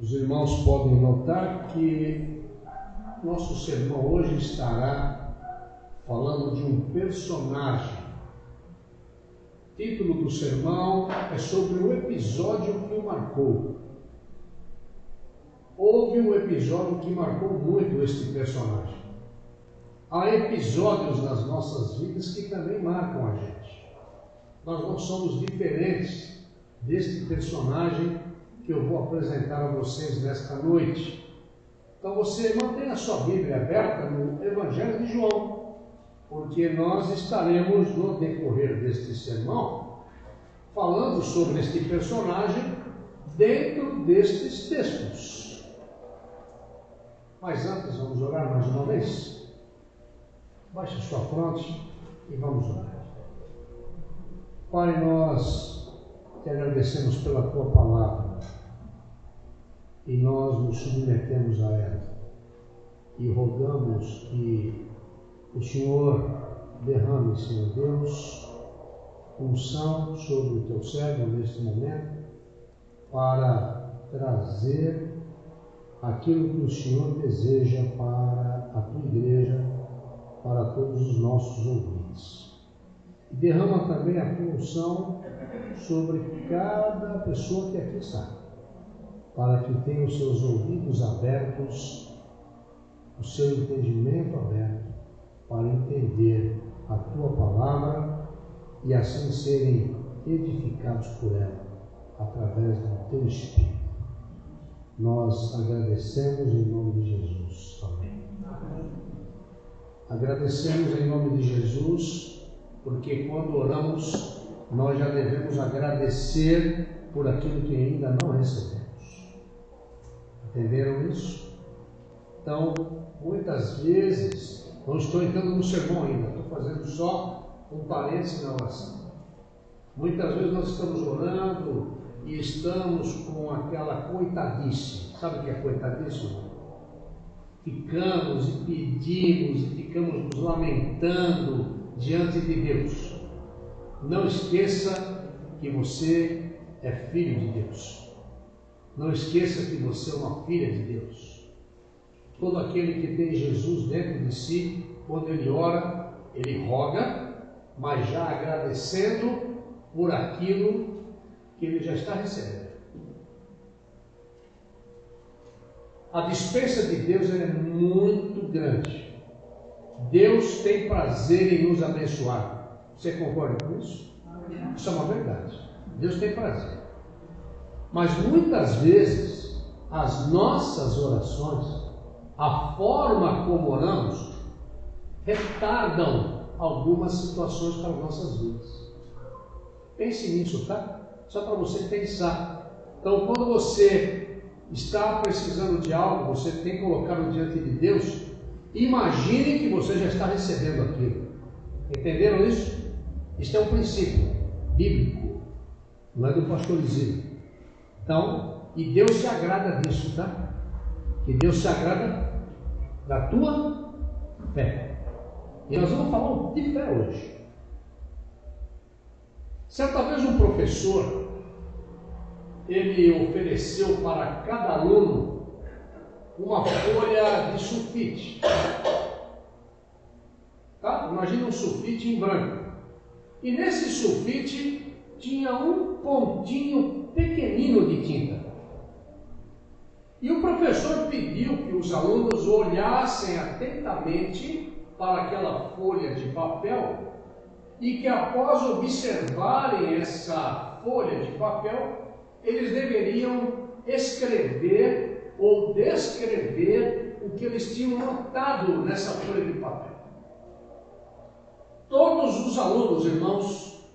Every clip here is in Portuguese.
Os irmãos podem notar que nosso sermão hoje estará falando de um personagem. O título do sermão é sobre o episódio que o marcou. Houve um episódio que marcou muito este personagem. Há episódios nas nossas vidas que também marcam a gente. Nós não somos diferentes deste personagem que eu vou apresentar a vocês nesta noite. Então você mantenha a sua Bíblia aberta no Evangelho de João, porque nós estaremos no decorrer deste sermão falando sobre este personagem dentro destes textos. Mas antes vamos orar mais uma vez. Baixe a sua fronte e vamos orar. Pai, nós te agradecemos pela tua palavra e nós nos submetemos a ela e rogamos que o Senhor derrame, Senhor Deus, unção sobre o teu servo neste momento para trazer aquilo que o Senhor deseja para a tua igreja, para todos os nossos ouvintes. E derrama também a tua unção sobre cada pessoa que aqui está, para que tenha os seus ouvidos abertos, o seu entendimento aberto, para entender a tua palavra e assim serem edificados por ela, através do teu Espírito. Nós agradecemos em nome de Jesus. Amém. Agradecemos em nome de Jesus, porque quando oramos, nós já devemos agradecer por aquilo que ainda não recebemos. Entenderam isso? Então, muitas vezes, não estou entrando no sermão ainda, estou fazendo só um parênteses na oração. Muitas vezes nós estamos orando e estamos com aquela coitadice. Sabe o que é coitadice? Ficamos e pedimos e ficamos nos lamentando diante de Deus. Não esqueça que você é filho de Deus. Não esqueça que você é uma filha de Deus. Todo aquele que tem Jesus dentro de si, quando ele ora, ele roga, mas já agradecendo por aquilo que ele já está recebendo. A dispensa de Deus é muito grande. Deus tem prazer em nos abençoar. Você concorda com isso? Isso é uma verdade. Deus tem prazer. Mas muitas vezes as nossas orações, a forma como oramos, retardam algumas situações para as nossas vidas. Pense nisso, tá? Só para você pensar. Então, quando você está precisando de algo, você tem que colocá-lo diante de Deus. Imagine que você já está recebendo aquilo. Entenderam isso? Isso é um princípio bíblico, não é do pastor Isidro. Então, e Deus se agrada disso, tá? Que Deus se agrada da tua fé. E nós vamos falar de fé hoje. Certa vez um professor, ele ofereceu para cada aluno uma folha de sulfite. Tá? Imagina um sulfite em branco. E nesse sulfite tinha um pontinho pequenino de tinta. E o professor pediu que os alunos olhassem atentamente para aquela folha de papel e que após observarem essa folha de papel, eles deveriam escrever ou descrever o que eles tinham notado nessa folha de papel. Todos os alunos, irmãos,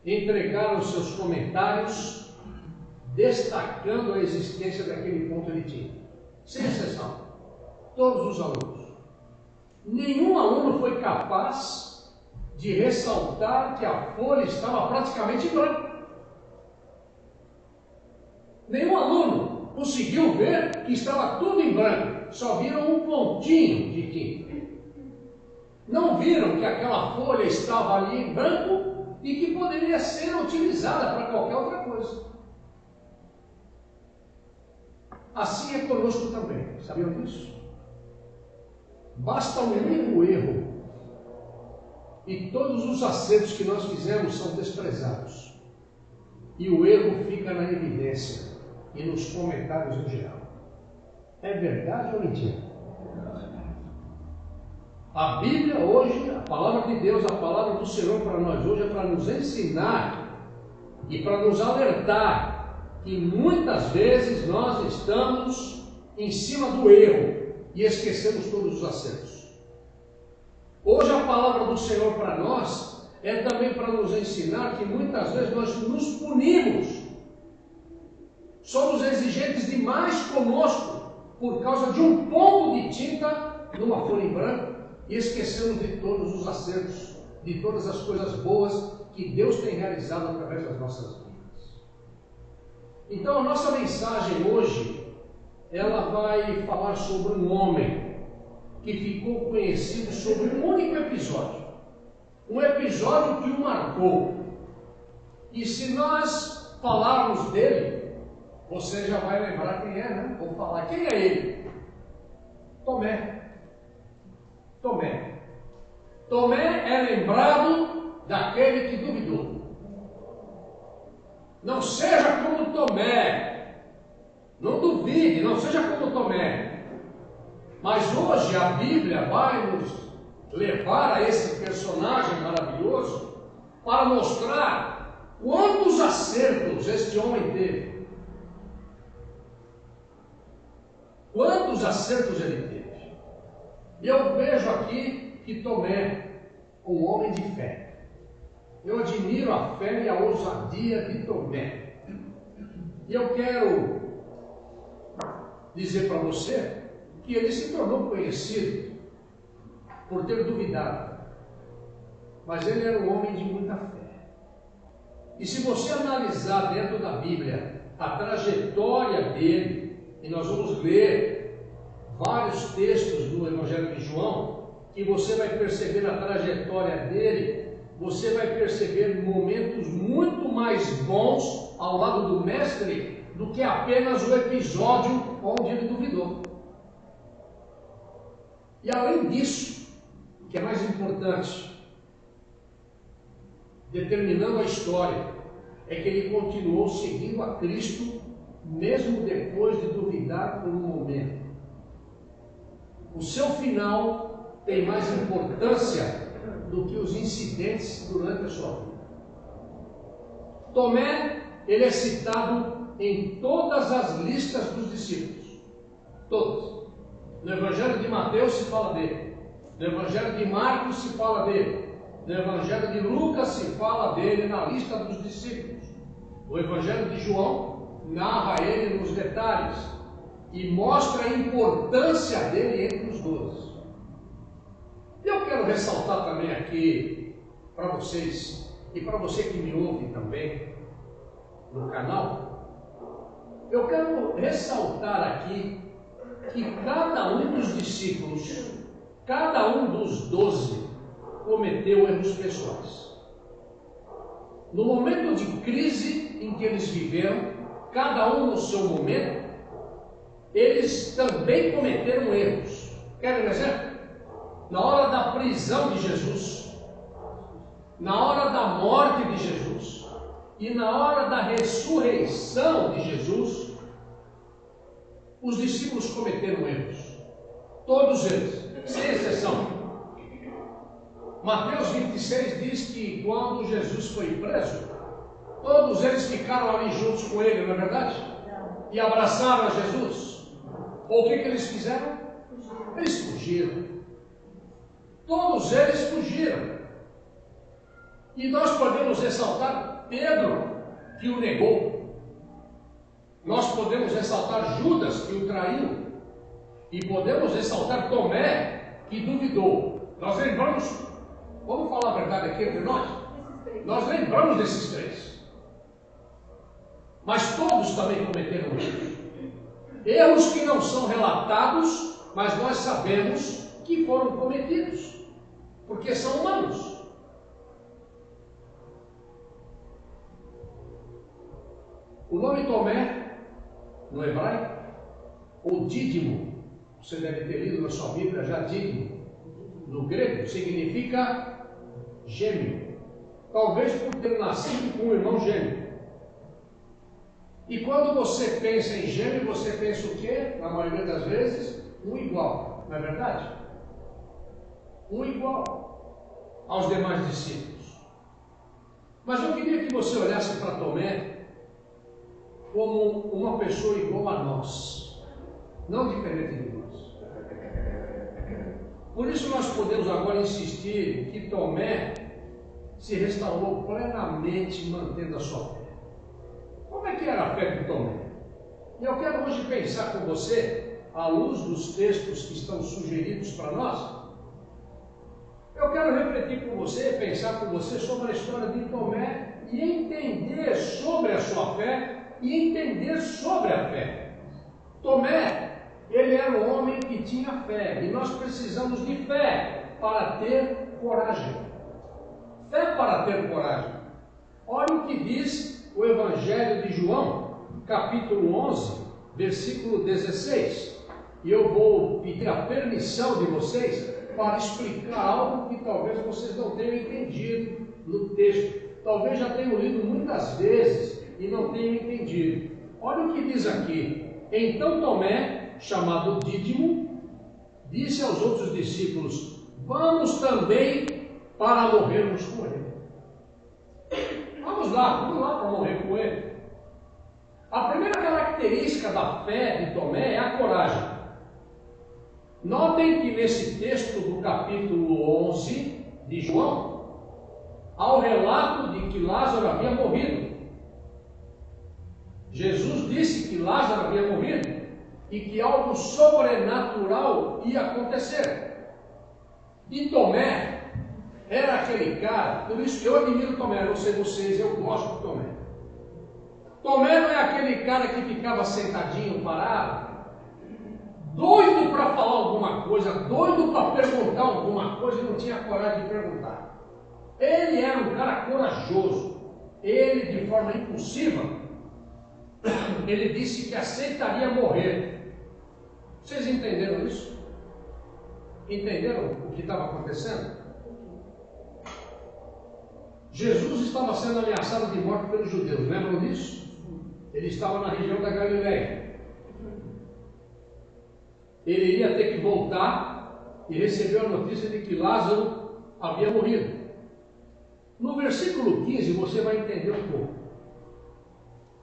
entregaram seus comentários destacando a existência daquele ponto de tinta, sem exceção. Todos os alunos. Nenhum aluno foi capaz de ressaltar que a folha estava praticamente branca. Nenhum aluno conseguiu ver que estava tudo em branco, só viram um pontinho de tinta. Não viram que aquela folha estava ali em branco e que poderia ser utilizada para qualquer outra coisa. assim é conosco também. Sabiam disso? Basta um único erro e todos os acertos que nós fizemos são desprezados. E o erro fica na evidência e nos comentários no geral. É verdade ou mentira? A Bíblia hoje, a palavra de Deus, a palavra do Senhor para nós hoje é para nos ensinar e para nos alertar que muitas vezes nós estamos em cima do erro e esquecemos todos os acertos. Hoje a palavra do Senhor para nós é também para nos ensinar que muitas vezes nós nos punimos. Somos exigentes demais conosco por causa de um ponto de tinta numa folha em branco e esquecemos de todos os acertos, de todas as coisas boas que Deus tem realizado através das nossas vidas. Então a nossa mensagem hoje, ela vai falar sobre um homem que ficou conhecido sobre um único episódio. Um episódio que o marcou. E se nós falarmos dele, você já vai lembrar quem é, né? Vou falar, quem é ele? Tomé. Tomé é lembrado daquele que duvidou. Não seja como Tomé. Não duvide, não seja como Tomé. Mas hoje a Bíblia vai nos levar a esse personagem maravilhoso para mostrar quantos acertos este homem teve. Quantos acertos ele teve. E eu vejo aqui que Tomé, um homem de fé. Eu admiro a fé e a ousadia de Tomé. E eu quero dizer para você que ele se tornou conhecido por ter duvidado. Mas ele era um homem de muita fé. E se você analisar dentro da Bíblia a trajetória dele, e nós vamos ler vários textos do Evangelho de João, que você vai perceber na trajetória dele, você vai perceber momentos muito mais bons ao lado do mestre do que apenas o episódio onde ele duvidou. E além disso, que é mais importante, determinando a história, é que ele continuou seguindo a Cristo, mesmo depois de duvidar por um momento. O seu final tem mais importância do que os incidentes durante a sua vida. Tomé, ele é citado em todas as listas dos discípulos. Todas. No Evangelho de Mateus se fala dele. No Evangelho de Marcos se fala dele. No Evangelho de Lucas se fala dele na lista dos discípulos. O Evangelho de João narra ele nos detalhes e mostra a importância dele entre os 12. E eu quero ressaltar também aqui para vocês, e para você que me ouve também no canal, eu quero ressaltar aqui que cada um dos discípulos, cada um dos 12, cometeu erros pessoais. No momento de crise em que eles viveram, cada um no seu momento, eles também cometeram erros. Querem um exemplo? Na hora da prisão de Jesus, na hora da morte de Jesus e na hora da ressurreição de Jesus, os discípulos cometeram erros. Todos eles, sem exceção. Mateus 26 diz que quando Jesus foi preso, todos eles ficaram ali juntos com ele, não é verdade? E abraçaram a Jesus. Ou o que eles fizeram? Eles fugiram. Todos eles fugiram. E nós podemos ressaltar Pedro, que o negou. Nós podemos ressaltar Judas, que o traiu. E podemos ressaltar Tomé, que duvidou. Nós lembramos, vamos falar a verdade aqui entre nós? Nós lembramos desses três. Mas todos também cometeram erros. Erros que não são relatados, mas nós sabemos que foram cometidos. Porque são humanos. O nome Tomé, no hebraico, ou dídimo, você deve ter lido na sua Bíblia já dídimo, no grego, significa gêmeo. Talvez por ter nascido com um irmão gêmeo. E quando você pensa em gêmeo, você pensa o quê? Na maioria das vezes, um igual, não é verdade? Um igual aos demais discípulos. Mas eu queria que você olhasse para Tomé como uma pessoa igual a nós, não diferente de nós. Por isso nós podemos agora insistir que Tomé se restaurou plenamente mantendo a sua fé. Como é que era a fé de Tomé? E eu quero hoje pensar com você, à luz dos textos que estão sugeridos para nós, eu quero refletir com você, pensar com você sobre a história de Tomé e entender sobre a sua fé e entender sobre a fé. Tomé, ele era um homem que tinha fé, e nós precisamos de fé para ter coragem. Fé para ter coragem. Olha o que diz o Evangelho de João, capítulo 11, versículo 16. E eu vou pedir a permissão de vocês para explicar algo que talvez vocês não tenham entendido no texto. Talvez já tenham lido muitas vezes e não tenham entendido. Olha o que diz aqui. Então Tomé, chamado Dídimo, disse aos outros discípulos: vamos também para morrermos com ele. Vamos lá para morrer com ele. A primeira característica da fé de Tomé é a coragem. Notem que nesse texto do capítulo 11 de João, há o relato de que Lázaro havia morrido. Jesus disse que Lázaro havia morrido e que algo sobrenatural ia acontecer. E Tomé era aquele cara, por isso que eu admiro Tomé, não sei vocês, eu gosto de Tomé. Tomé não é aquele cara que ficava sentadinho, parado, doido para falar alguma coisa, doido para perguntar alguma coisa e não tinha coragem de perguntar. Ele era um cara corajoso. Ele, de forma impulsiva, ele disse que aceitaria morrer. Vocês entenderam isso? Entenderam o que estava acontecendo? Jesus estava sendo ameaçado de morte pelos judeus, lembram disso? Ele estava na região da Galileia. Ele iria ter que voltar e recebeu a notícia de que Lázaro havia morrido. No versículo 15 você vai entender um pouco.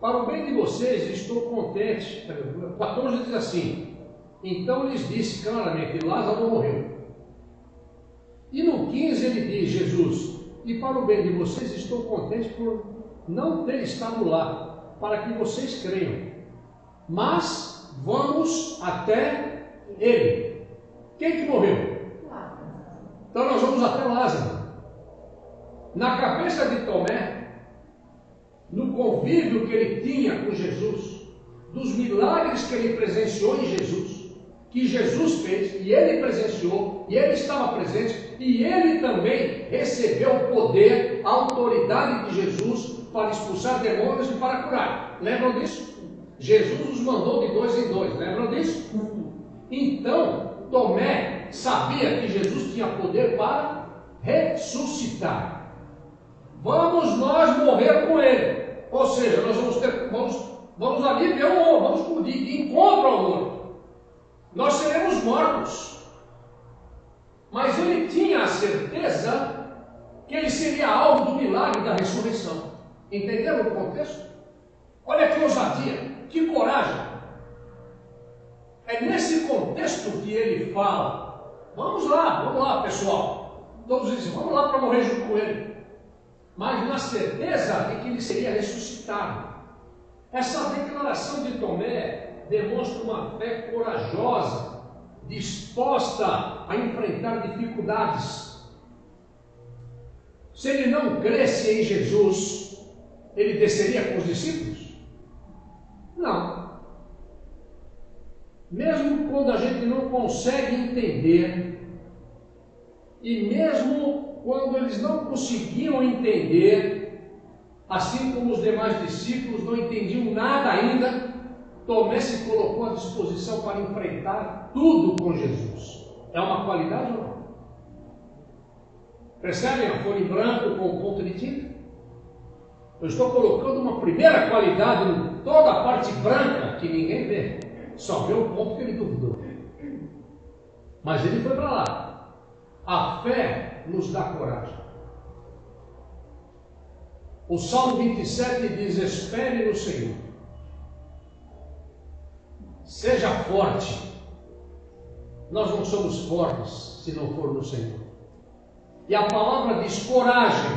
Para o bem de vocês estou contente. 14 diz assim: então lhes disse claramente: Lázaro morreu. E no 15 ele diz, Jesus: e para o bem de vocês estou contente por não ter estado lá, para que vocês creiam. Mas vamos até ele. Quem que morreu? Então nós vamos até Lázaro. Na cabeça de Tomé, no convívio que ele tinha com Jesus, dos milagres que ele presenciou em Jesus, que Jesus fez, e ele presenciou, e ele estava presente, e ele também recebeu o poder, a autoridade de Jesus para expulsar demônios e para curar. Lembram disso? Jesus os mandou de 2 em 2, lembram disso? Então, Tomé sabia que Jesus tinha poder para ressuscitar. Vamos nós morrer com ele. Ou seja, nós vamos ali ver um, vamos de encontro ao morto. Nós seremos mortos. Mas ele tinha a certeza que ele seria alvo do milagre da ressurreição. Entenderam o contexto? Olha que ousadia, que coragem. É nesse contexto que ele fala: vamos lá pessoal. Todos dizem: vamos lá para morrer junto com ele. Mas na certeza de que ele seria ressuscitado. Essa declaração de Tomé demonstra uma fé corajosa, disposta a enfrentar dificuldades. Se ele não cresce em Jesus, ele desceria com os discípulos? Não. Mesmo quando a gente não consegue entender, e mesmo quando eles não conseguiam entender, assim como os demais discípulos não entendiam nada ainda, Tomé se colocou à disposição para enfrentar tudo com Jesus. É uma qualidade ou não? Percebem a folha em branco com o ponto de tinta? Eu estou colocando uma primeira qualidade em toda a parte branca que ninguém vê. Só vê o ponto que ele duvidou. Mas ele foi para lá. A fé nos dá coragem. O Salmo 27 diz: espere no Senhor. Seja forte. Nós não somos fortes se não for no Senhor. E a palavra diz coragem.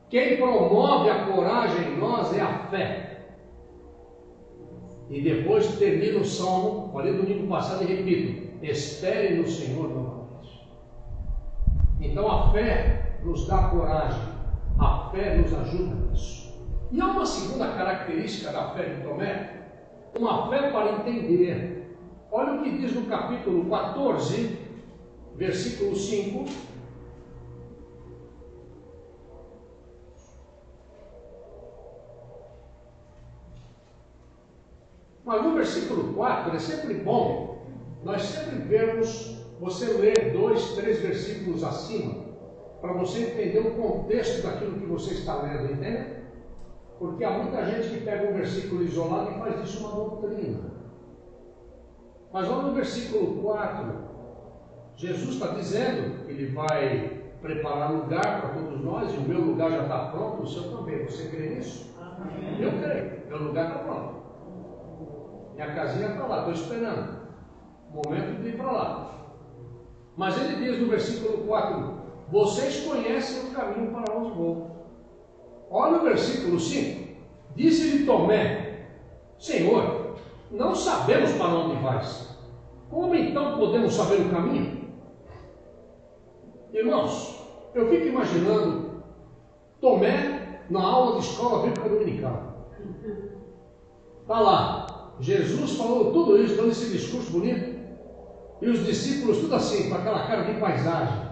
Quem promove a coragem em nós é a fé. E depois termina o Salmo, falei domingo passado e repito: espere no Senhor novamente. Então a fé nos dá coragem, a fé nos ajuda nisso. E há uma segunda característica da fé de Tomé, uma fé para entender. Olha o que diz no capítulo 14, versículo 5. Mas no versículo 4 é sempre bom nós sempre vemos, você ler 2, 3 versículos acima, para você entender o contexto daquilo que você está lendo, entende? Porque há muita gente que pega um versículo isolado e faz disso uma doutrina. Mas olha no versículo 4, Jesus está dizendo que ele vai preparar lugar para todos nós, e o meu lugar já está pronto, o seu também. Você crê nisso? Amém. Eu creio, meu lugar está pronto. Minha casinha está lá, estou esperando o momento de ir para lá. Mas ele diz no versículo 4: vocês conhecem o caminho para onde vou. Olha o versículo 5. Disse-lhe Tomé: Senhor, não sabemos para onde vais. Como então podemos saber o caminho? Irmãos, eu fico imaginando Tomé na aula de escola bíblica dominical. Está lá. Jesus falou tudo isso, dando esse discurso bonito, e os discípulos tudo assim, com aquela cara de paisagem.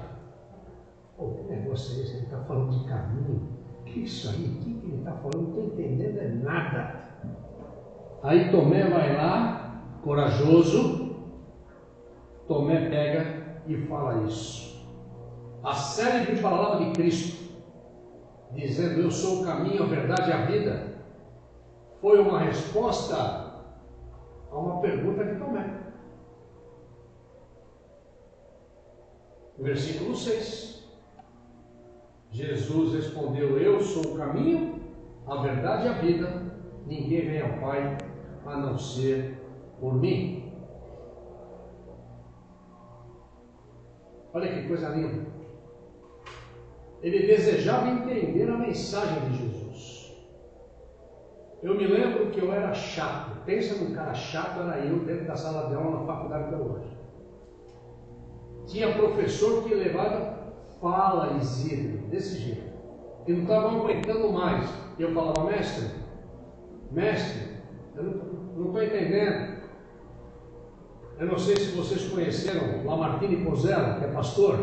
Pô, que negócio é esse? Ele está falando de caminho? Que isso aí? O que ele está falando? Não estou entendendo é nada. Aí Tomé vai lá, corajoso. Tomé pega e fala isso. A célebre palavra de Cristo, dizendo: eu sou o caminho, a verdade e a vida, foi uma resposta a uma pergunta de Tomé. Versículo 6. Jesus respondeu: eu sou o caminho, a verdade e a vida. Ninguém vem ao Pai a não ser por mim. Olha que coisa linda. Ele desejava entender a mensagem de Jesus. Eu me lembro que eu era chato. Pensa num cara chato, era eu dentro da sala de aula na faculdade teológica. Tinha professor que levava fala exílio, desse jeito. E não estava aguentando mais. E eu falava: mestre, eu não estou entendendo. Eu não sei se vocês conheceram Lamartine Pozzella, que é pastor.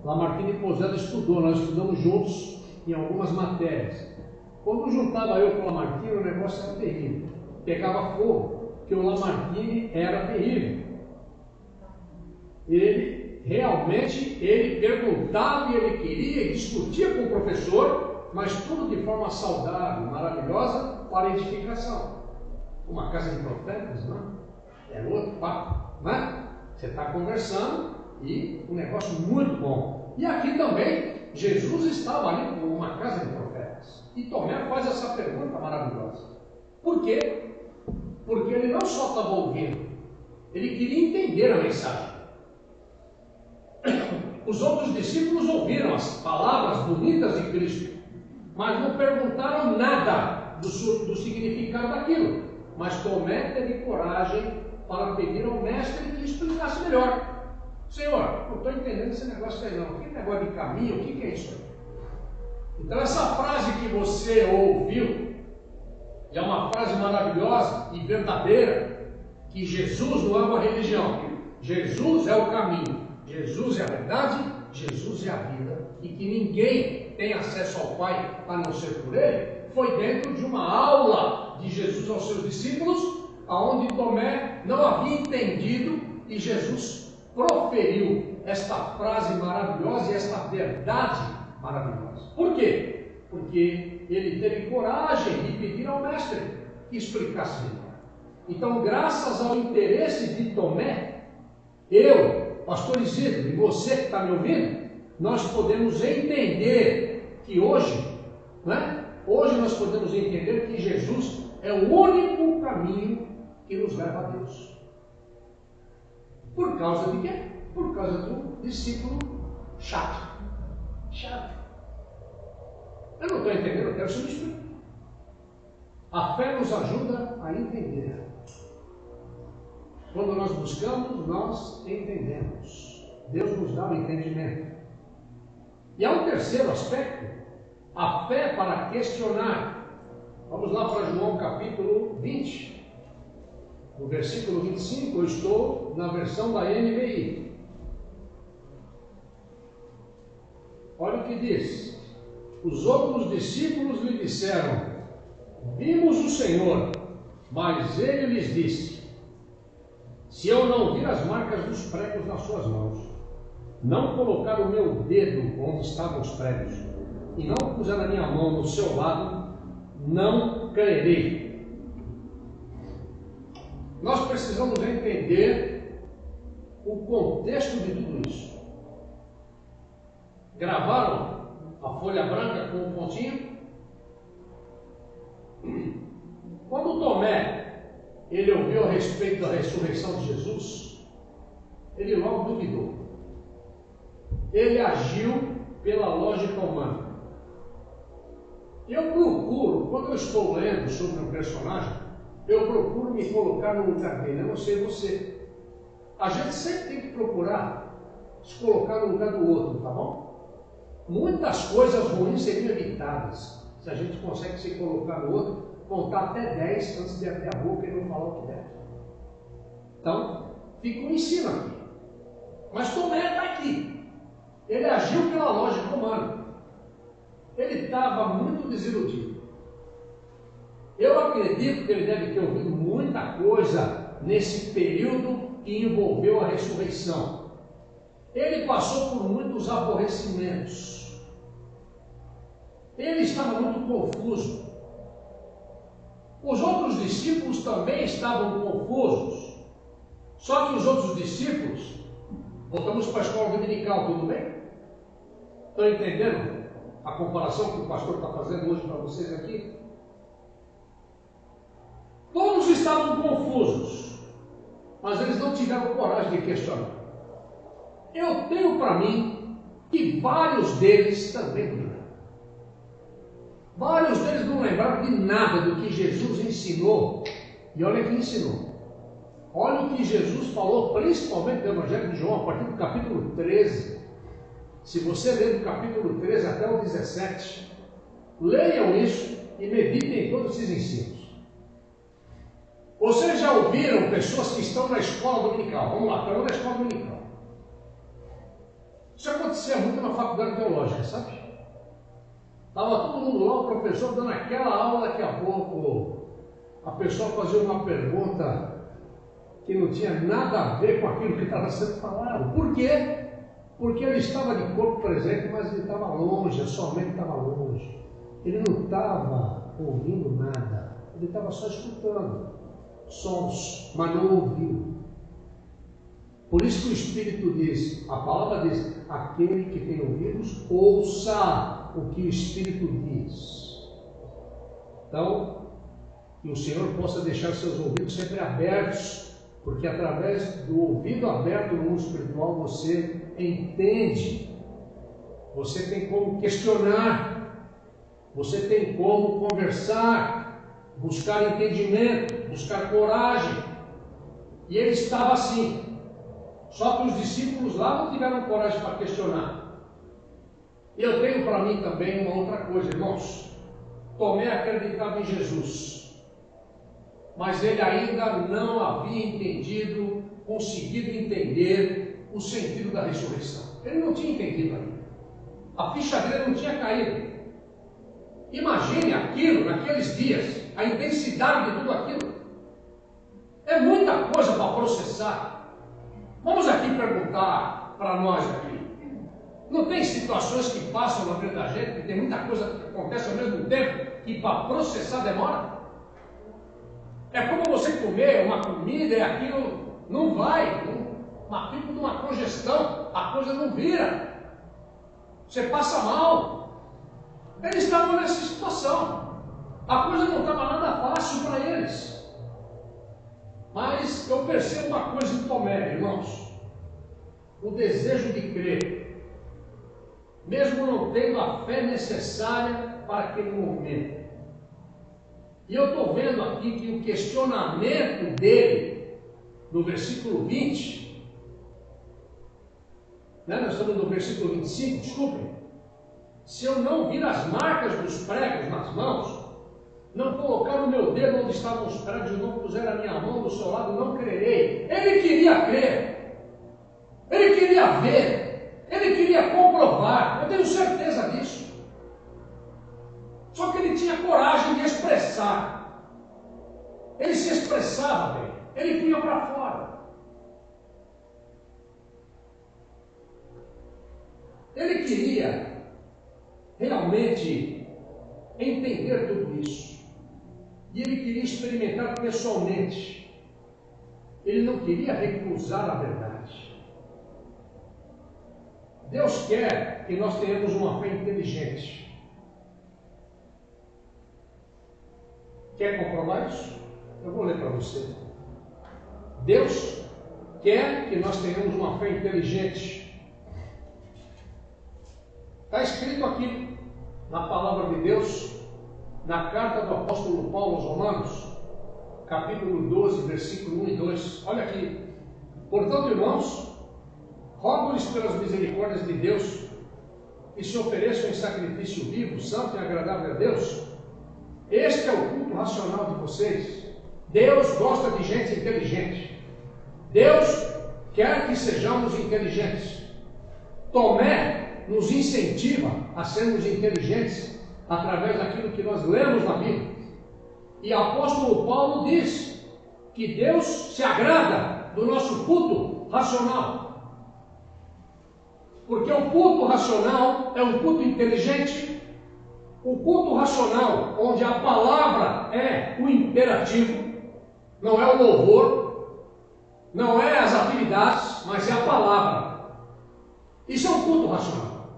Lamartine Pozzella estudou, nós estudamos juntos em algumas matérias. Quando juntava eu com o Lamartine, o negócio era terrível. Pegava fogo, porque o Lamartine era terrível. Ele perguntava e ele queria e discutia com o professor, mas tudo de forma saudável, maravilhosa, para edificação. Uma casa de profetas, não? É outro papo, né? Você está conversando e um negócio muito bom. E aqui também, Jesus estava ali com uma casa de profetas. E Tomé faz essa pergunta maravilhosa. Por quê? Porque ele não só estava ouvindo, ele queria entender a mensagem. Os outros discípulos ouviram as palavras bonitas de Cristo, mas não perguntaram nada do significado daquilo. Mas Tomé teve coragem para pedir ao mestre que explicasse melhor. Senhor, não estou entendendo esse negócio aí não. Que negócio de caminho? O que é isso aí? Então essa frase que você ouviu, é uma frase maravilhosa e verdadeira, que Jesus não é uma religião. Jesus é o caminho, Jesus é a verdade, Jesus é a vida, e que ninguém tem acesso ao Pai a não ser por Ele, foi dentro de uma aula de Jesus aos seus discípulos, aonde Tomé não havia entendido e Jesus proferiu esta frase maravilhosa e esta verdade maravilhosa. Por quê? Porque ele teve coragem de pedir ao mestre que explicasse melhor. Então, graças ao interesse de Tomé, eu, pastor Isidro, e você que está me ouvindo, nós podemos entender que hoje, né? Hoje nós podemos entender que Jesus é o único caminho que nos leva a Deus. Por causa de quê? Por causa do discípulo chato. Chato. Eu não estou entendendo, eu quero que você me explique. A fé nos ajuda a entender. Quando nós buscamos, nós entendemos. Deus nos dá o entendimento. E há um terceiro aspecto, a fé para questionar. Vamos lá para João capítulo 20. No versículo 25, eu estou na versão da NVI. Olha o que diz. Os outros discípulos lhe disseram: vimos o Senhor. Mas ele lhes disse: se eu não vir as marcas dos pregos nas suas mãos, não colocar o meu dedo onde estavam os pregos, e não puser a minha mão no seu lado, não crerei. Nós precisamos entender o contexto de tudo isso. Gravaram a folha branca com o pontinho? Quando Tomé, ele ouviu a respeito da ressurreição de Jesus, ele logo duvidou. Ele agiu pela lógica humana. Eu procuro, quando eu estou lendo sobre um personagem, eu procuro me colocar no lugar dele. Eu não sei você. A gente sempre tem que procurar se colocar no lugar do outro, tá bom? Muitas coisas ruins seriam evitadas se a gente consegue se colocar no outro, contar até 10 antes de abrir a boca e não falar o que deve. Então, fica um ensino aqui. Mas Tomé está aqui. Ele agiu pela lógica humana. Ele estava muito desiludido. Eu acredito que ele deve ter ouvido muita coisa nesse período que envolveu a ressurreição. Ele passou por muitos aborrecimentos. Ele estava muito confuso. Os outros discípulos também estavam confusos. Só que os outros discípulos, voltamos para a escola dominical, tudo bem? Estão entendendo a comparação que o pastor está fazendo hoje para vocês aqui? Todos estavam confusos, mas eles não tiveram coragem de questionar. Eu tenho para mim que vários deles também duvidaram. Vários deles não lembraram de nada do que Jesus ensinou. E olha que ensinou. Olha o que Jesus falou, principalmente no Evangelho de João, a partir do capítulo 13. Se você ler do capítulo 13 até o 17, leiam isso e meditem em todos esses ensinos. Vocês já ouviram pessoas que estão na escola dominical? Vamos lá, estamos na escola dominical. Isso acontecia muito na faculdade teológica, sabe? Estava todo mundo lá, o professor dando aquela aula, daqui a pouco a pessoa fazia uma pergunta que não tinha nada a ver com aquilo que estava sendo falado. Por quê? Porque ele estava de corpo presente, mas ele estava longe, a sua mente estava longe. Ele não estava ouvindo nada, ele estava só escutando sons, mas não ouviu. Por isso que o Espírito diz, a palavra diz, aquele que tem ouvidos, ouça o que o Espírito diz. Então, que o Senhor possa deixar seus ouvidos sempre abertos, porque através do ouvido aberto no mundo espiritual você entende, você tem como questionar, você tem como conversar, buscar entendimento, buscar coragem. E ele estava assim. Só que os discípulos lá não tiveram coragem para questionar. Eu tenho para mim também uma outra coisa, irmãos. Tomé acreditava em Jesus, mas ele ainda não havia entendido, conseguido entender o sentido da ressurreição. Ele não tinha entendido ainda. A ficha dele não tinha caído. Imagine aquilo, naqueles dias, a intensidade de tudo aquilo. É muita coisa para processar. Vamos aqui perguntar para nós aqui. Não tem situações que passam na vida da gente, que tem muita coisa que acontece ao mesmo tempo, que para processar demora? É como você comer uma comida e aquilo não vai, uma tipo de uma congestão, a coisa não vira. Você passa mal. Eles estavam nessa situação. A coisa não estava nada fácil para eles. Mas eu percebo uma coisa em Tomé, irmãos. O desejo de crer, mesmo não tendo a fé necessária para aquele momento. E eu estou vendo aqui que o questionamento dele, no versículo 20, nós estamos no versículo 25, desculpem. Se eu não vir as marcas dos pregos nas mãos, não colocar o meu dedo onde estavam os pregos e não puser a minha mão do seu lado, não crerei. Ele queria crer, ele queria ver, ele queria comprovar, eu tenho certeza disso. Só que ele tinha coragem de expressar. Ele se expressava bem, ele punha para fora. Ele queria realmente entender tudo isso. E ele queria experimentar pessoalmente. Ele não queria recusar a verdade. Deus quer que nós tenhamos uma fé inteligente. Quer comprovar isso? Eu vou ler para você. Deus quer que nós tenhamos uma fé inteligente. Está escrito aqui na palavra de Deus, na carta do apóstolo Paulo aos Romanos, capítulo 12, versículo 1 e 2. Olha aqui. Portanto, irmãos, rogo-lhes pelas misericórdias de Deus que se ofereçam em sacrifício vivo, santo e agradável a Deus. Este é o culto racional de vocês. Deus gosta de gente inteligente. Deus quer que sejamos inteligentes. Tomé nos incentiva a sermos inteligentes através daquilo que nós lemos na Bíblia. E o apóstolo Paulo diz que Deus se agrada do nosso culto racional. Porque o culto racional é um culto inteligente. O culto racional, onde a palavra é o imperativo, não é o louvor, não é as atividades, mas é a palavra. Isso é um culto racional,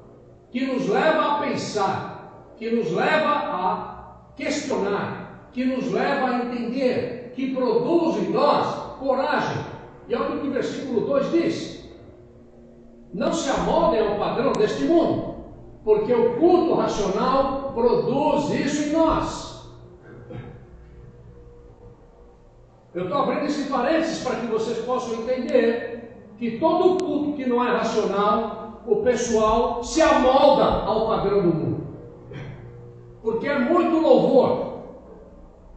que nos leva a pensar, que nos leva a questionar, que nos leva a entender, que produz em nós coragem. E olha o que o versículo 2 diz: não se amoldem ao padrão deste mundo, porque o culto racional produz isso em nós. Eu estou abrindo esse parênteses para que vocês possam entender que todo culto que não é racional, o pessoal se amolda ao padrão do mundo. Porque é muito louvor,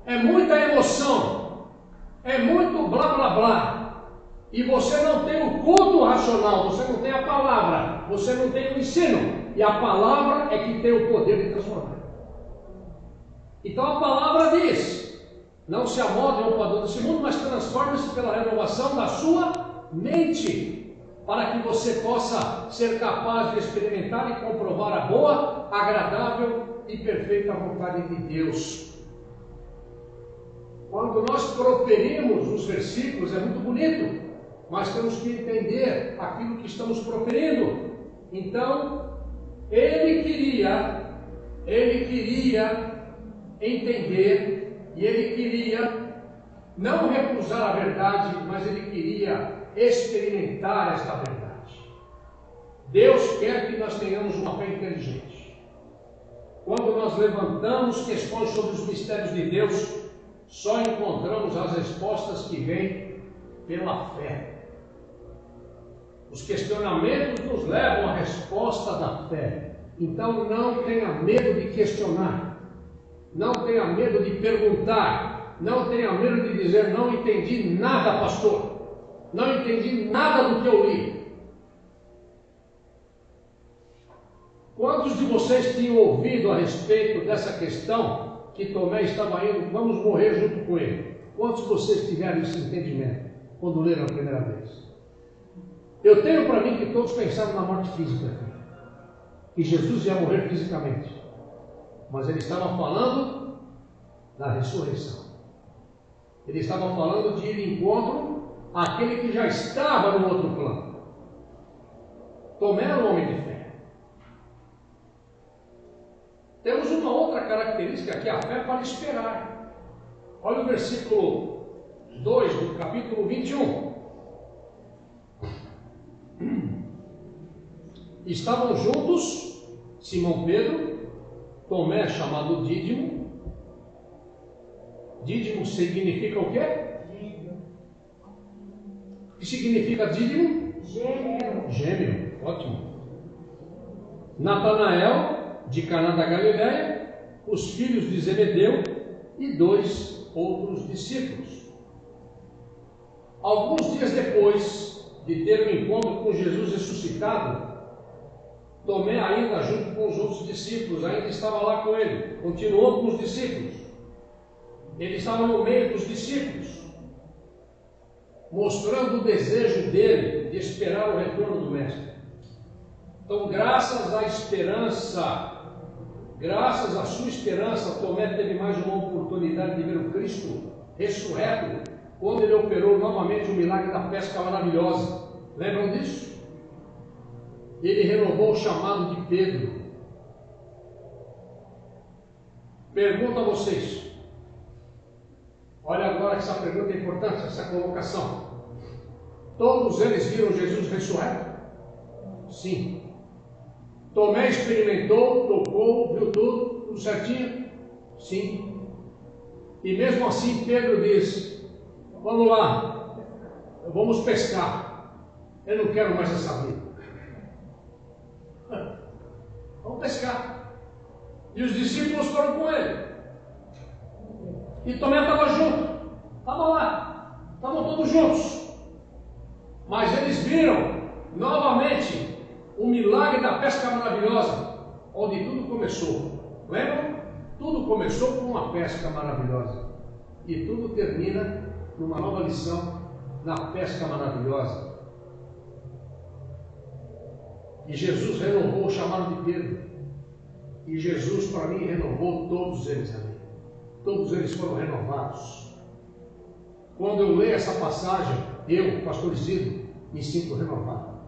é muita emoção, é muito blá blá blá. E você não tem o culto racional, você não tem a palavra, você não tem o ensino. E a palavra é que tem o poder de transformar. Então a palavra diz: não se amoldem ao padrão desse mundo, mas transforme-se pela renovação da sua mente, para que você possa ser capaz de experimentar e comprovar a boa, agradável e perfeita vontade de Deus. Quando nós proferimos os versículos, é muito bonito, mas temos que entender aquilo que estamos proferindo. Então, ele queria entender, e ele queria não recusar a verdade, mas ele queria experimentar esta verdade. Deus quer que nós tenhamos uma fé inteligente. Quando nós levantamos questões sobre os mistérios de Deus, só encontramos as respostas que vêm pela fé. Os questionamentos nos levam à resposta da fé. Então não tenha medo de questionar, não tenha medo de perguntar, não tenha medo de dizer: não entendi nada, pastor, não entendi nada do que eu li. Quantos de vocês tinham ouvido a respeito dessa questão que Tomé estava indo, vamos morrer junto com ele? Quantos de vocês tiveram esse entendimento quando leram a primeira vez? Eu tenho para mim que todos pensaram na morte física, que Jesus ia morrer fisicamente, mas ele estava falando da ressurreição. Ele estava falando de ir de encontro àquele que já estava no outro plano. Tomé era um homem de fé. Temos uma outra característica que é a fé para esperar. Olha o versículo 2 do capítulo 21. Estavam juntos Simão Pedro, Tomé, chamado Dídimo. Dídimo significa o quê? O que significa dídimo? Gêmeo. Gêmeo, ótimo. Natanael, de Caná da Galileia, os filhos de Zebedeu e 2 outros discípulos. Alguns dias depois de ter um encontro com Jesus ressuscitado, Tomé, ainda junto com os outros discípulos, ainda estava lá com ele, continuou com os discípulos. Ele estava no meio dos discípulos, mostrando o desejo dele de esperar o retorno do Mestre. Então, graças à esperança, graças à sua esperança, Tomé teve mais uma oportunidade de ver o Cristo ressurreto, quando ele operou novamente o milagre da pesca maravilhosa. Lembram disso? Ele renovou o chamado de Pedro. Pergunto a vocês. Olha agora que essa pergunta é importante, essa colocação. Todos eles viram Jesus ressurreto? Sim. Tomé experimentou, tocou, viu tudo certinho? Sim. E mesmo assim Pedro diz: vamos lá, vamos pescar. Eu não quero mais essa vida. Vamos pescar. E os discípulos foram com ele. E Tomé estava junto. Estava lá. Estavam todos juntos. Mas eles viram novamente o milagre da pesca maravilhosa, onde tudo começou. Lembram? Tudo começou com uma pesca maravilhosa. E tudo termina numa nova lição na pesca maravilhosa. E Jesus renovou o chamado de Pedro. E Jesus, para mim, renovou todos eles ali. Todos eles foram renovados. Quando eu leio essa passagem, eu, pastor Isidro, me sinto renovado.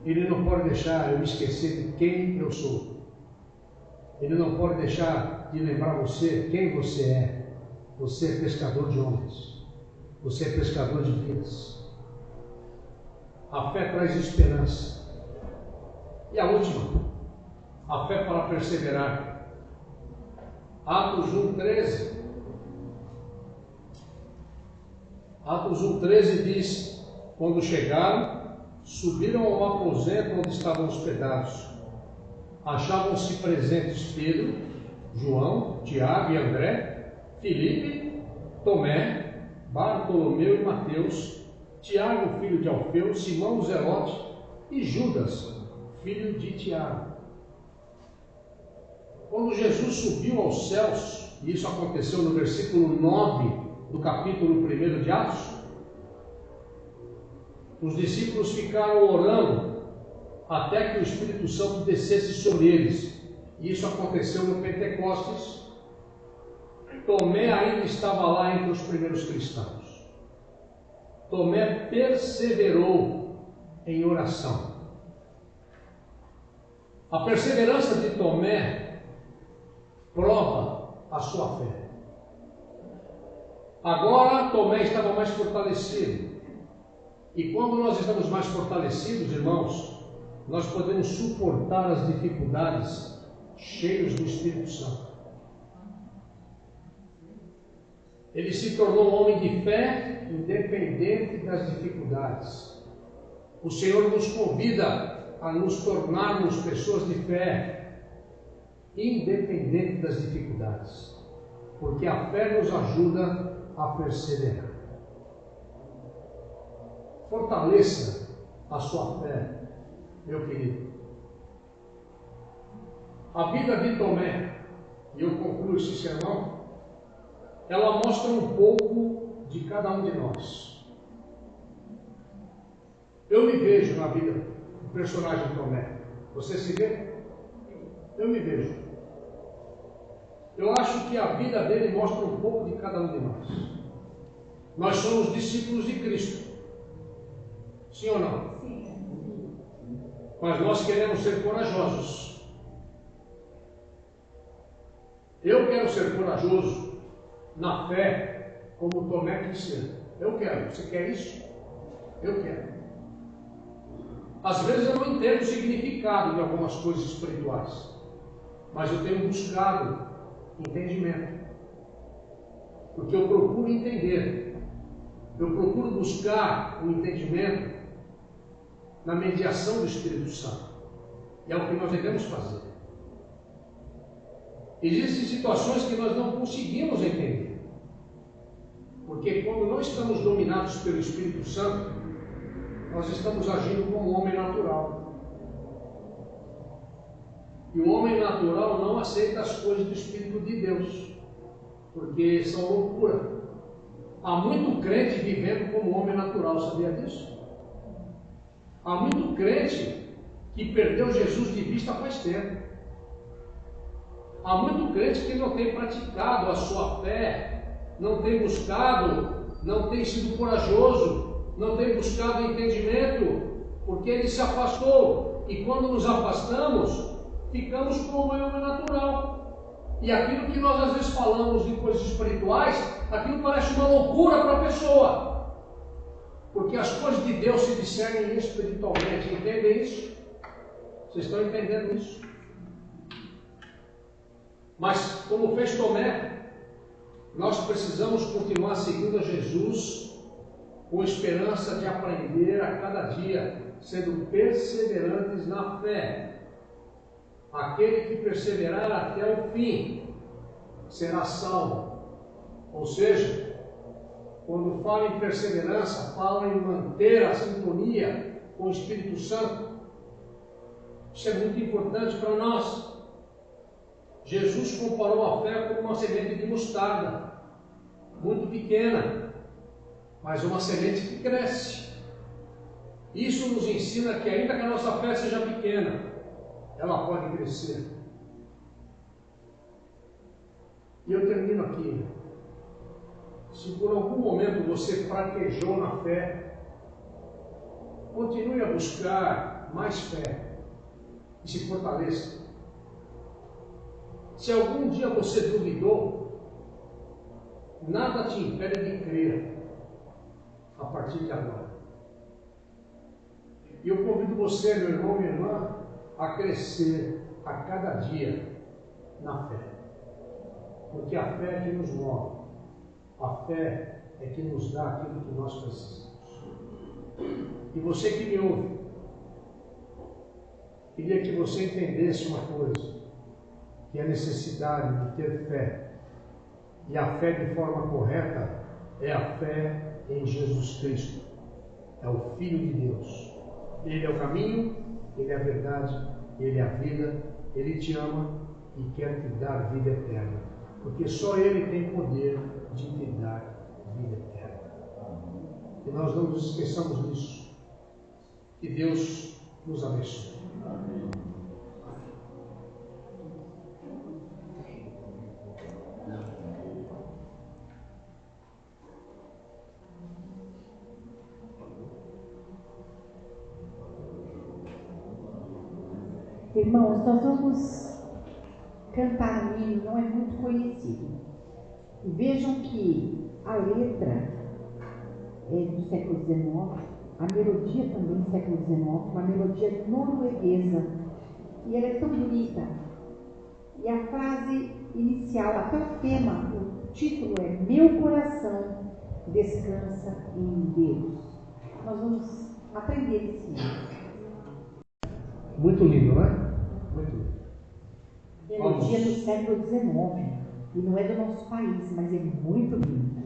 Ele não pode deixar eu me esquecer de quem eu sou. Ele não pode deixar de lembrar você quem você é. Você é pescador de homens. Você é pescador de vidas. A fé traz esperança. E a última, a fé para perseverar. Atos 1:13. Atos 1:13 diz: quando chegaram, subiram ao aposento onde estavam hospedados. Achavam-se presentes Pedro, João, Tiago e André, Filipe, Tomé, Bartolomeu e Mateus, Tiago, filho de Alfeu, Simão o Zelote e Judas, filho de Tiago. Quando Jesus subiu aos céus, e isso aconteceu no versículo 9 do capítulo 1 de Atos, os discípulos ficaram orando até que o Espírito Santo descesse sobre eles. Isso aconteceu no Pentecostes. Tomé ainda estava lá entre os primeiros cristãos. Tomé perseverou em oração. A perseverança de Tomé prova a sua fé. Agora Tomé estava mais fortalecido. E quando nós estamos mais fortalecidos, irmãos, nós podemos suportar as dificuldades cheios do Espírito Santo. Ele se tornou um homem de fé, independente das dificuldades. O Senhor nos convida a nos tornarmos pessoas de fé, independente das dificuldades, porque a fé nos ajuda a perseverar. Fortaleça a sua fé, meu querido. A vida de Tomé e eu concluo esse sermão, ela mostra um pouco de cada um de nós. Eu me vejo na vida do personagem Tomé. Você se vê? Eu me vejo. Eu acho que a vida dele mostra um pouco de cada um de nós. Nós somos discípulos de Cristo. Sim ou não? Sim. Mas nós queremos ser corajosos. Eu quero ser corajoso na fé, como Tomé quis ser. Eu quero. Você quer isso? Eu quero. Às vezes eu não entendo o significado de algumas coisas espirituais, mas eu tenho buscado entendimento, porque eu procuro entender, eu procuro buscar um entendimento na mediação do Espírito Santo, e é o que nós devemos fazer. Existem situações que nós não conseguimos entender, porque quando nós estamos dominados pelo Espírito Santo, nós estamos agindo como homem natural. E o homem natural não aceita as coisas do Espírito de Deus, porque são loucura. Há muito crente vivendo como homem natural, sabia disso? Há muito crente que perdeu Jesus de vista faz tempo. Há muito crente que não tem praticado a sua fé, não tem buscado, não tem sido corajoso, não tem buscado entendimento, porque ele se afastou. E quando nos afastamos, ficamos como homem natural. E aquilo que nós às vezes falamos de coisas espirituais, aquilo parece uma loucura para a pessoa. Porque as coisas de Deus se discernem espiritualmente. Entendem isso? Vocês estão entendendo isso? Mas, como fez Tomé, nós precisamos continuar seguindo a Jesus com esperança de aprender a cada dia, sendo perseverantes na fé. Aquele que perseverar até o fim será salvo. Ou seja, quando fala em perseverança, fala em manter a sintonia com o Espírito Santo. Isso é muito importante para nós. Jesus comparou a fé com uma semente de mostarda, muito pequena, mas uma semente que cresce. Isso nos ensina que ainda que a nossa fé seja pequena, ela pode crescer. E eu termino aqui. Se por algum momento você fraquejou na fé, continue a buscar mais fé e se fortaleça. Se algum dia você duvidou, nada te impede de crer a partir de agora. E eu convido você, meu irmão e minha irmã, a crescer a cada dia na fé. Porque a fé é que nos move. A fé é que nos dá aquilo que nós precisamos. E você que me ouve, queria que você entendesse uma coisa, que é a necessidade de ter fé. E a fé de forma correta é a fé em Jesus Cristo. É o Filho de Deus. Ele é o caminho, Ele é a verdade, Ele é a vida, Ele te ama e quer te dar vida eterna. Porque só Ele tem poder de te dar vida eterna. E nós não nos esqueçamos disso. Que Deus nos abençoe. Amém. Irmãos, nós vamos cantar um hino, não é muito conhecido. E vejam que a letra é do século XIX, a melodia também do século XIX, uma melodia norueguesa. E ela é tão bonita. E a frase inicial, até o tema, o título é Meu coração descansa em Deus. Nós vamos aprender esse hino. Muito lindo, não é? Muito lindo. Melodia do século XIX. E não é do nosso país, mas é muito linda.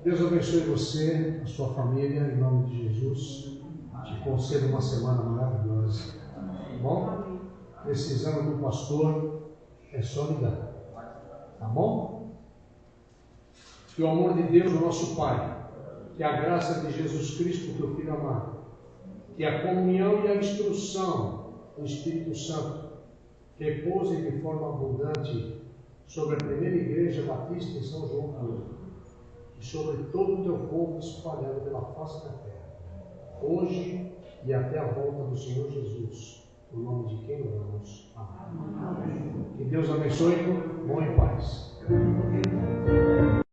Deus abençoe você, a sua família, em nome de Jesus. Te conceda uma semana maravilhosa. Tá bom? Precisamos do pastor É só ligar. Tá bom? Que o amor de Deus, o nosso Pai, que a graça de Jesus Cristo, teu Filho amado, que a comunhão e a instrução do Espírito Santo repousem de forma abundante sobre a primeira igreja batista em São João Paulo e sobre todo o teu povo espalhado pela face da terra, hoje e até a volta do Senhor Jesus, no nome de quem oramos. Amém. Que Deus abençoe, bom e paz.